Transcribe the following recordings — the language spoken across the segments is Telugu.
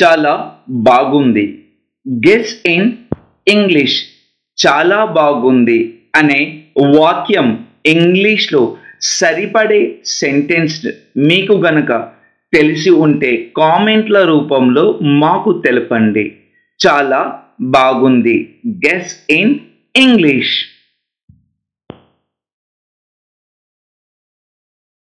చాలా బాగుంది. గెస్ ఇన్ ఇంగ్లీష్ చాలా బాగుంది అనే వాక్యం ఇంగ్లీష్లో సరిపడే సెంటెన్స్ మీకు గనక తెలిసి ఉంటే కామెంట్ల రూపంలో మాకు తెలపండి. చాలా బాగుంది. Guess in English.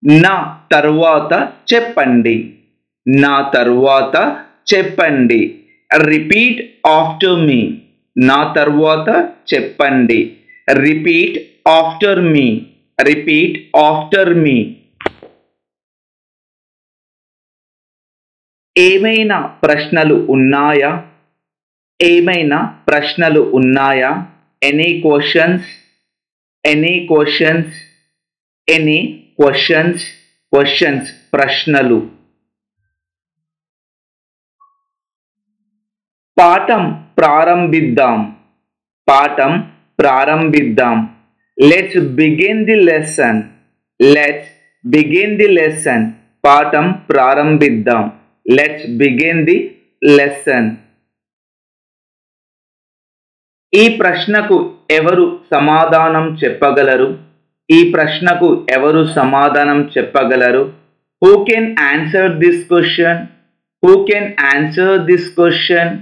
నా తర్వాత చెప్పండి. నా తర్వాత చెప్పండి. రిపీట్ ఆఫ్టర్ మీ. నా తర్వాత చెప్పండి. రిపీట్ ఆఫ్టర్ మీ. రిపీట్ ఆఫ్టర్ మీ. ఏమైనా ప్రశ్నలు ఉన్నాయా? ఏమైనా ప్రశ్నలు ఉన్నాయా? Any questions? Any questions? Any questions? Questions ప్రశ్నలు. పాఠం ప్రారంభిద్దాం. పాఠం ప్రారంభిద్దాం. Let's begin the lesson. Let's begin the lesson. పాఠం ప్రారంభిద్దాం. Let's begin the lesson. ఈ ప్రశ్నకు ఎవరు సమాధానం చెప్పగలరు? ఈ ప్రశ్నకు ఎవరు సమాధానం చెప్పగలరు? Who can answer this question? Who can answer this question?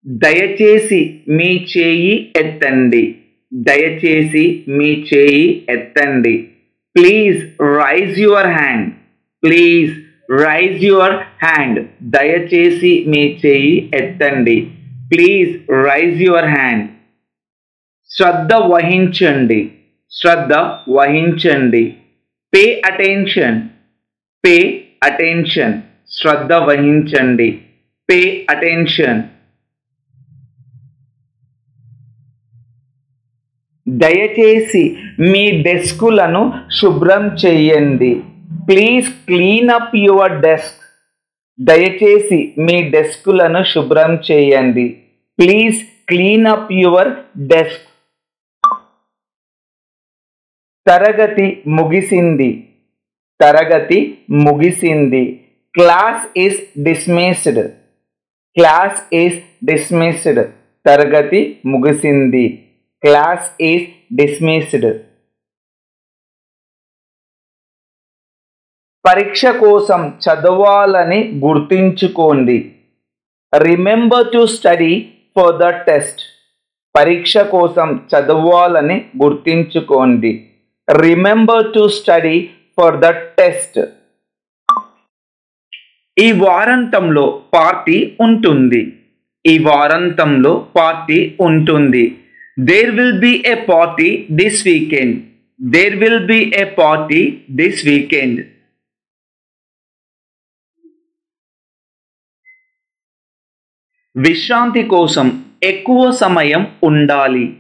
దయచేసి మీ చేయి ఎత్తండి. దయచేసి మీ చేయి ఎత్తండి. Please raise your hand. Please raise your hand. దయచేసి మీ చేయి ఎత్తండి. Please raise your hand. శ్రద్ధ వహించండి. శ్రద్ధ వహించండి. Pay attention. Pay attention. శ్రద్ధ వహించండి. Pay attention. దయచేసి మీ డెస్కులను శుభ్రం చేయండి. Please clean up your desk. దయచేసి మీ డెస్కులను శుభ్రం చేయండి. Please clean up your desk. తరగతి ముగిసింది. తరగతి ముగిసింది. Class is dismissed. Class is dismissed. తరగతి ముగిసింది. Class is dismissed. పరీక్ష కోసం చదవాలని గుర్తుంచుకోండి. Remember to study for the test. పరీక్ష కోసం చదవాలని గుర్తుంచుకోండి. Remember to study for the test. ఈ వారాంతంలో పార్టీ ఉంటుంది. ఈ వారాంతంలో పార్టీ ఉంటుంది. There will be a party this weekend. There will be a party this weekend. విశ్రాంతి కోసం ఎక్కువ సమయం ఉండాలి.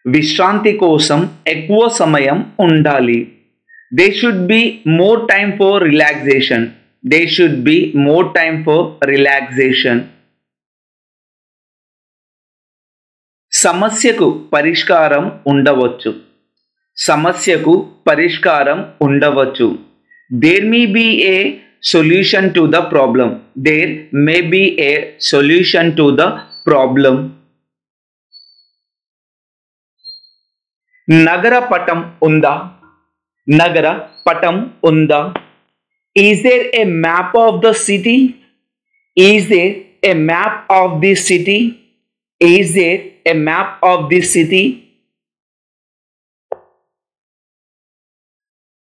విశ్రాంతి కోసం ఎక్కువ సమయం ఉండాలి. There should be more time for relaxation. There should be more time for relaxation. సమస్యకు పరిష్కారం ఉండవచ్చు. సమస్యకు పరిష్కారం ఉండవచ్చు. There may be a solution to the problem. There may be a solution to the problem. నగర పటం ఉందా? నగర పటం ఉందా? Is there a map of the city? Is there a map of the city? Is there a map of the city?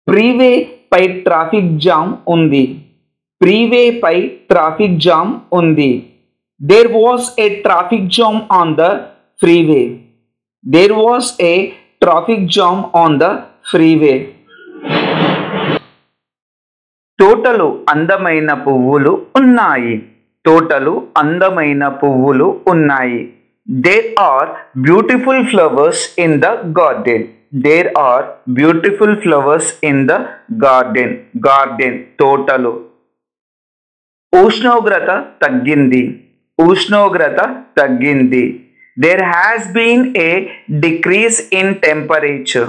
Freeway పై ట్రాఫిక్ జామ్ ఉంది. ఫ్రీవే పై ట్రాఫిక్ జామ్ ఉంది. There was a traffic jam on the freeway. There was a traffic jam on the freeway. తోటలో అందమైన పువ్వులు ఉన్నాయి. తోటలు అందమైన పువ్వులు ఉన్నాయి. There are beautiful flowers in the garden. There are beautiful flowers in the garden. Garden తోటలు. ఉష్ణోగ్రత తగ్గింది. ఉష్ణోగ్రత తగ్గింది. There has been a decrease in temperature.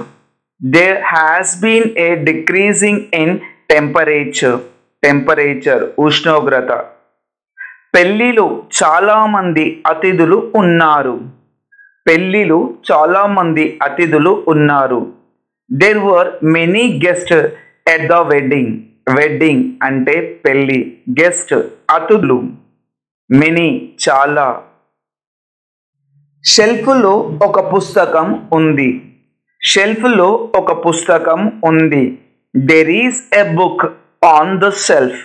There has been a decreasing in temperature ఉష్ణోగ్రత. పెళ్లిలో చాలా మంది అతిథులు ఉన్నారు. There were many guest at the wedding అంటే పెళ్లి, గెస్ట్ అతిథులు, మెనీ చాలా. షెల్ఫ్లో ఒక పుస్తకం ఉంది. There is a book on the shelf.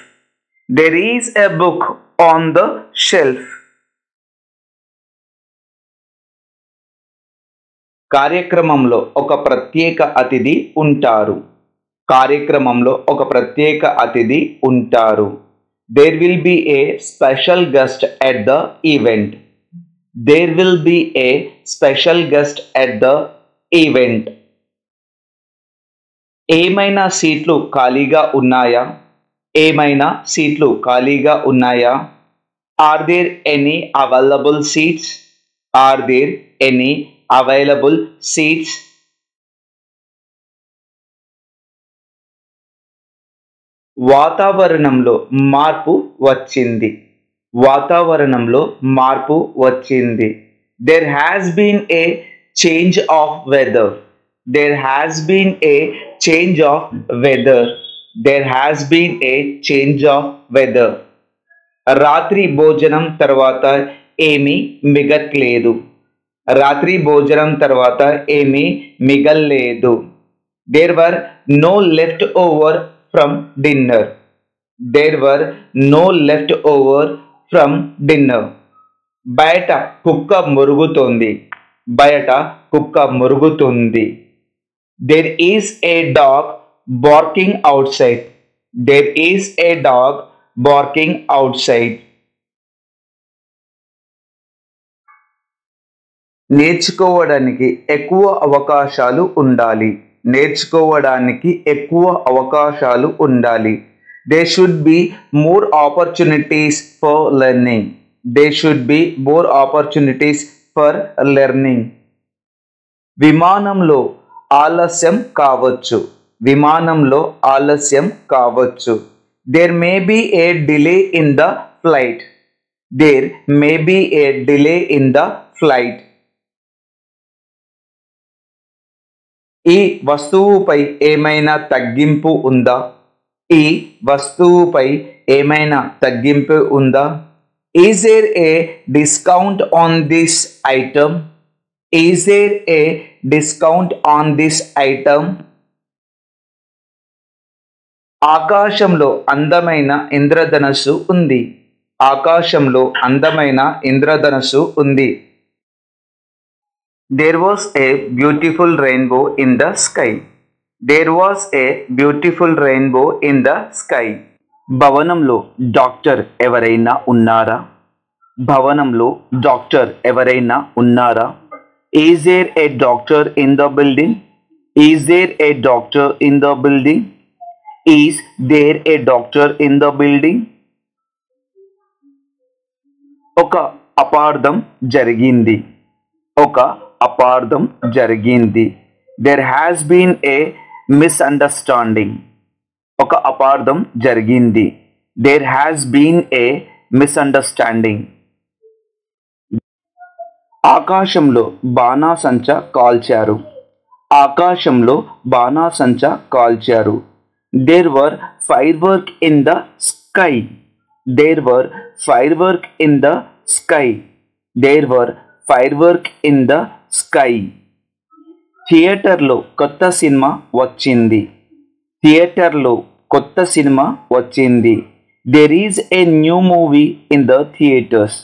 కార్యక్రమంలో ఒక ప్రత్యేక అతిథి ఉంటారు. There will be a special guest at the event. ఏమైనా సీట్లు ఖాళీగా ఉన్నాయా? Are there any available seats? వాతావరణంలో మార్పు వచ్చింది. There has been a change of weather. రాత్రి భోజనం తర్వాత ఏమీ మిగల్లేదు. There were no leftover from dinner. బయట కుక్క మొరుగుతోంది. There is a dog barking outside. నేర్చుకోవడానికి ఎక్కువ అవకాశాలు ఉండాలి. There should be more opportunities for learning. విమానంలో ఆలస్యం కావచ్చు. There may be a delay in the flight. ఈ వస్తువుపై ఏమైనా తగ్గింపు ఉందా? Is there a discount on this item? ఆకాశంలో అందమైన ఇంద్రధనుస్సు ఉంది. There was a beautiful rainbow in the sky. భవనంలో డాక్టర్ ఎవరైనా ఉన్నారా? Is there a doctor in the building? ఒక అపార్థం జరిగింది. There has been a misunderstanding. ఆకాశంలో బాణాసంచా కాల్చారు. There were fireworks in the sky. థియేటర్లో కొత్త సినిమా వచ్చింది. There is a new movie in the theaters.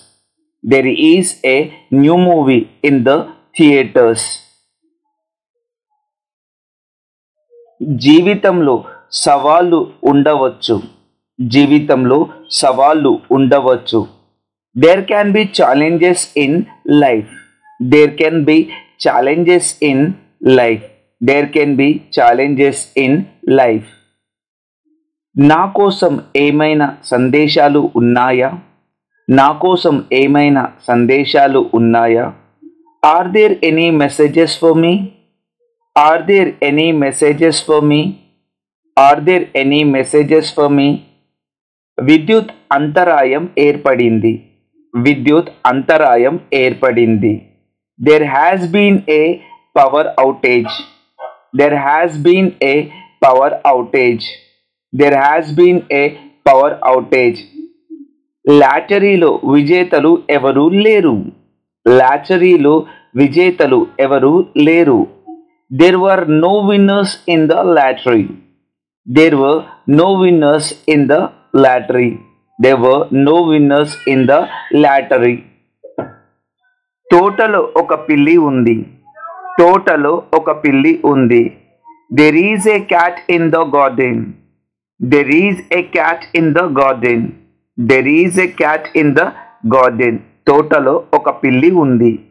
జీవితంలో సవాళ్లు ఉండవచ్చు. There can be challenges in life. నా కోసం ఏమైనా సందేశాలు ఉన్నాయా? Are there any messages for me? Are there any messages for me? విద్యుత్ అంతరాయం ఏర్పడింది. విద్యుత్ అంతరాయం ఏర్పడింది. There has been a power outage. There has been a power outage. There has been a power outage. లాటరీలో విజేతలు ఎవరూ లేరు. లాటరీలో విజేతలు ఎవరూ లేరు. There were no winners in the lottery. There were no winners in the lottery. There were no winners in the lottery. తోటలో ఒక పిల్లి ఉంది. తోటలో ఒక పిల్లి ఉంది. There is a cat in the garden. There is a cat in the garden. There is a cat in the garden. తోటలో ఒక పిల్లి ఉంది.